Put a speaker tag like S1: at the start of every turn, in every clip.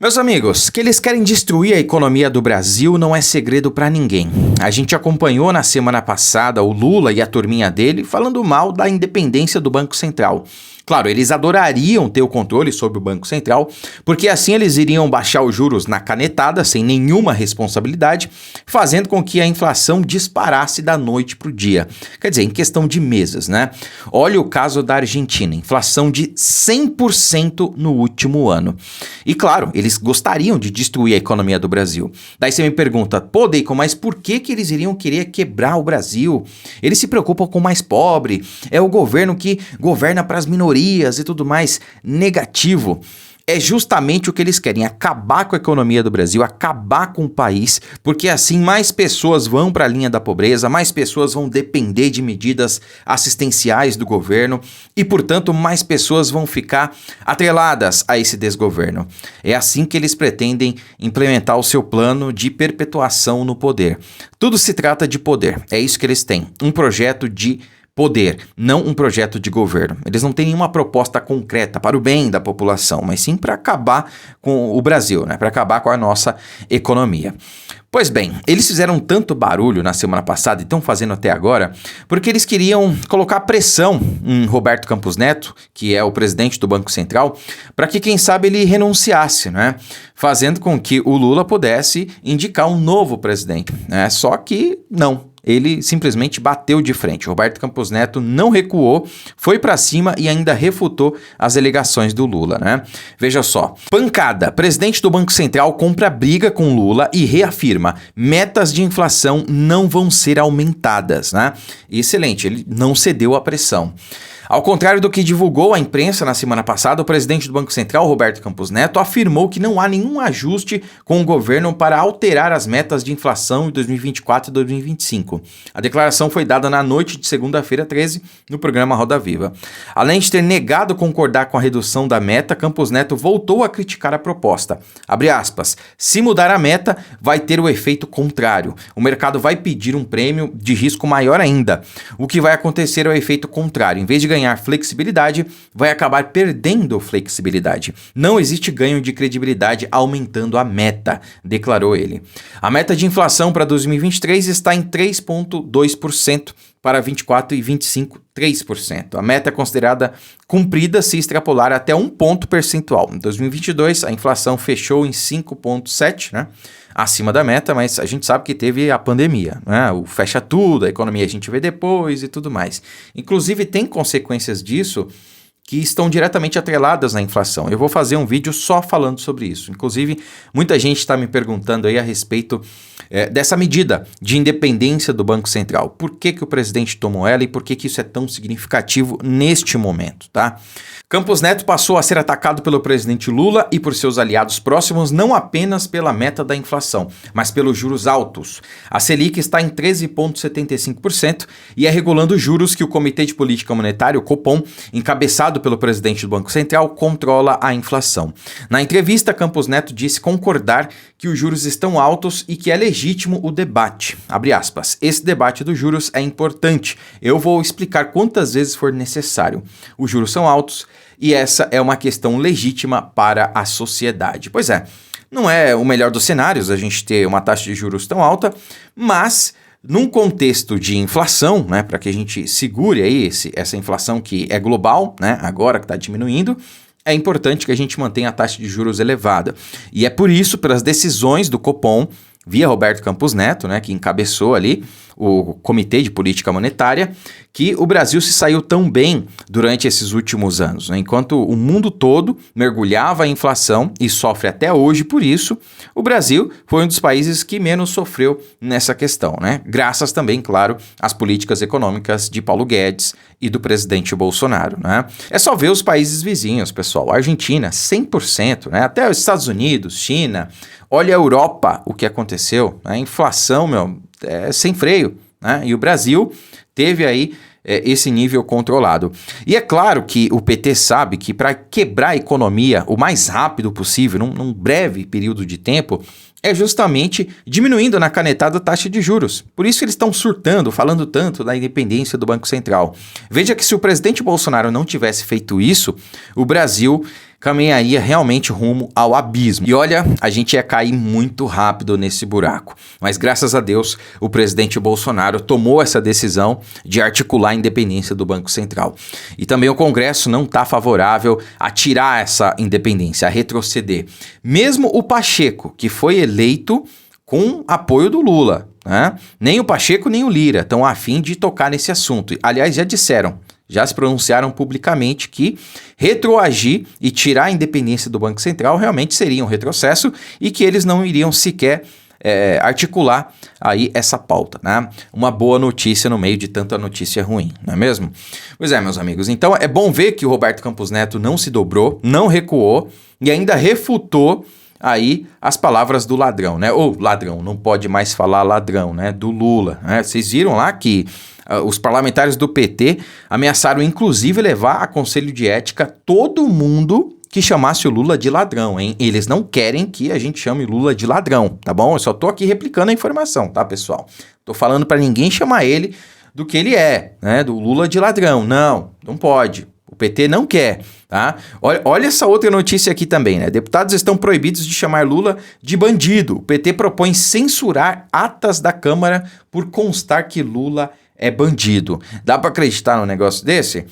S1: Meus amigos, que eles querem destruir a economia do Brasil não é segredo pra ninguém. A gente acompanhou na semana passada o Lula e a turminha dele falando mal da independência do Banco Central. Claro, eles adorariam ter o controle sobre o Banco Central, porque assim eles iriam baixar os juros na canetada, sem nenhuma responsabilidade, fazendo com que a inflação disparasse da noite pro dia. Quer dizer, em questão de meses, né? Olha o caso da Argentina, inflação de 100% no último ano. E claro, eles gostariam de destruir a economia do Brasil. Daí você me pergunta, pô, Deicon, mas por que eles iriam querer quebrar o Brasil? Eles se preocupam com o mais pobre, é o governo que governa para as minorias e tudo mais. Negativo. É justamente o que eles querem, acabar com a economia do Brasil, acabar com o país, porque assim mais pessoas vão para a linha da pobreza, mais pessoas vão depender de medidas assistenciais do governo e, portanto, mais pessoas vão ficar atreladas a esse desgoverno. É assim que eles pretendem implementar o seu plano de perpetuação no poder. Tudo se trata de poder, é isso que eles têm, um projeto de poder, não um projeto de governo. Eles não têm nenhuma proposta concreta para o bem da população, mas sim para acabar com o Brasil, né? Para acabar com a nossa economia. Pois bem, eles fizeram tanto barulho na semana passada e estão fazendo até agora porque eles queriam colocar pressão em Roberto Campos Neto, que é o presidente do Banco Central, para que, quem sabe, ele renunciasse, né? Fazendo com que o Lula pudesse indicar um novo presidente, né? Só que não. Ele simplesmente bateu de frente. Roberto Campos Neto não recuou, foi pra cima e ainda refutou as alegações do Lula, né? Veja só. Pancada. Presidente do Banco Central compra briga com Lula e reafirma: metas de inflação não vão ser aumentadas, né? Excelente, ele não cedeu à pressão. Ao contrário do que divulgou a imprensa na semana passada, o presidente do Banco Central, Roberto Campos Neto, afirmou que não há nenhum ajuste com o governo para alterar as metas de inflação em 2024 e 2025. A declaração foi dada na noite de segunda-feira 13, no programa Roda Viva. Além de ter negado concordar com a redução da meta, Campos Neto voltou a criticar a proposta. Abre aspas, se mudar a meta, vai ter o efeito contrário. O mercado vai pedir um prêmio de risco maior ainda. O que vai acontecer é o efeito contrário. Em vez de ganhar flexibilidade, vai acabar perdendo flexibilidade. Não existe ganho de credibilidade aumentando a meta, declarou ele. A meta de inflação para 2023 está em 3,2%, para 24 e 25, 3%. A meta é considerada cumprida se extrapolar até 1 ponto percentual. Em 2022, a inflação fechou em 5,7%, né? Acima da meta, mas a gente sabe que teve a pandemia, né? O fecha tudo, a economia a gente vê depois e tudo mais. Inclusive, tem consequências disso que estão diretamente atreladas na inflação. Eu vou fazer um vídeo só falando sobre isso. Inclusive, muita gente está me perguntando aí a respeito dessa medida de independência do Banco Central. Por que o presidente tomou ela e por que isso é tão significativo neste momento, tá? Campos Neto passou a ser atacado pelo presidente Lula e por seus aliados próximos não apenas pela meta da inflação, mas pelos juros altos. A Selic está em 13,75% e é regulando os juros que o Comitê de Política Monetária, o Copom, encabeçado pelo presidente do Banco Central, controla a inflação. Na entrevista, Campos Neto disse concordar que os juros estão altos e que é legítimo o debate. Abre aspas. Esse debate dos juros é importante. Eu vou explicar quantas vezes for necessário. Os juros são altos e essa é uma questão legítima para a sociedade. Pois é, não é o melhor dos cenários a gente ter uma taxa de juros tão alta, mas num contexto de inflação, né, para que a gente segure aí essa inflação que é global, né, agora que está diminuindo, é importante que a gente mantenha a taxa de juros elevada. E é por isso, pelas decisões do Copom, via Roberto Campos Neto, né, que encabeçou ali o Comitê de Política Monetária, que o Brasil se saiu tão bem durante esses últimos anos, né? Enquanto o mundo todo mergulhava em inflação e sofre até hoje por isso, o Brasil foi um dos países que menos sofreu nessa questão, né? Graças também, claro, às políticas econômicas de Paulo Guedes e do presidente Bolsonaro, né? É só ver os países vizinhos, pessoal. A Argentina, 100%, né? Até os Estados Unidos, China. Olha a Europa, o que aconteceu. A inflação, sem freio, né? E o Brasil teve aí esse nível controlado. E é claro que o PT sabe que para quebrar a economia o mais rápido possível, num breve período de tempo, é justamente diminuindo na canetada a taxa de juros. Por isso eles estão surtando, falando tanto da independência do Banco Central. Veja que se o presidente Bolsonaro não tivesse feito isso, o Brasil caminharia realmente rumo ao abismo. E olha, a gente ia cair muito rápido nesse buraco. Mas graças a Deus, o presidente Bolsonaro tomou essa decisão de articular a independência do Banco Central. E também o Congresso não está favorável a tirar essa independência, a retroceder. Mesmo o Pacheco, que foi eleito com apoio do Lula, né? Nem o Pacheco nem o Lira estão a fim de tocar nesse assunto. Aliás, já se pronunciaram publicamente que retroagir e tirar a independência do Banco Central realmente seria um retrocesso e que eles não iriam sequer articular aí essa pauta, né? Uma boa notícia no meio de tanta notícia ruim, não é mesmo? Pois é, meus amigos, então é bom ver que o Roberto Campos Neto não se dobrou, não recuou e ainda refutou aí as palavras do ladrão, né? Ou ladrão, não pode mais falar ladrão, né? Do Lula, né? Vocês viram lá que os parlamentares do PT ameaçaram inclusive levar a conselho de ética todo mundo que chamasse o Lula de ladrão, hein? Eles não querem que a gente chame Lula de ladrão, tá bom? Eu só tô aqui replicando a informação, tá, pessoal? Tô falando pra ninguém chamar ele do que ele é, né? Do Lula de ladrão. Não pode. O PT não quer, tá? Olha essa outra notícia aqui também, né? Deputados estão proibidos de chamar Lula de bandido. O PT propõe censurar atas da Câmara por constar que Lula é bandido. Dá pra acreditar num negócio desse?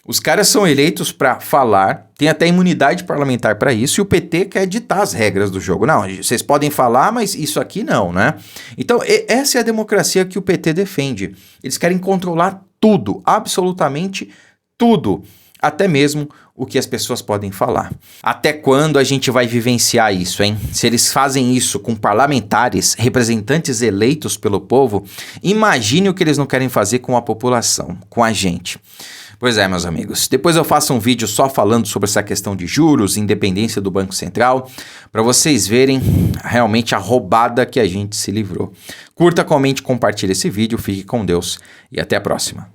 S1: Os caras são eleitos pra falar, tem até imunidade parlamentar pra isso, e o PT quer ditar as regras do jogo. Não, vocês podem falar, mas isso aqui não, né? Então, essa é a democracia que o PT defende. Eles querem controlar tudo, absolutamente tudo, até mesmo o que as pessoas podem falar. Até quando a gente vai vivenciar isso, hein? Se eles fazem isso com parlamentares, representantes eleitos pelo povo, imagine o que eles não querem fazer com a população, com a gente. Pois é, meus amigos, depois eu faço um vídeo só falando sobre essa questão de juros, independência do Banco Central, para vocês verem realmente a roubada que a gente se livrou. Curta, comente, compartilhe esse vídeo, fique com Deus e até a próxima.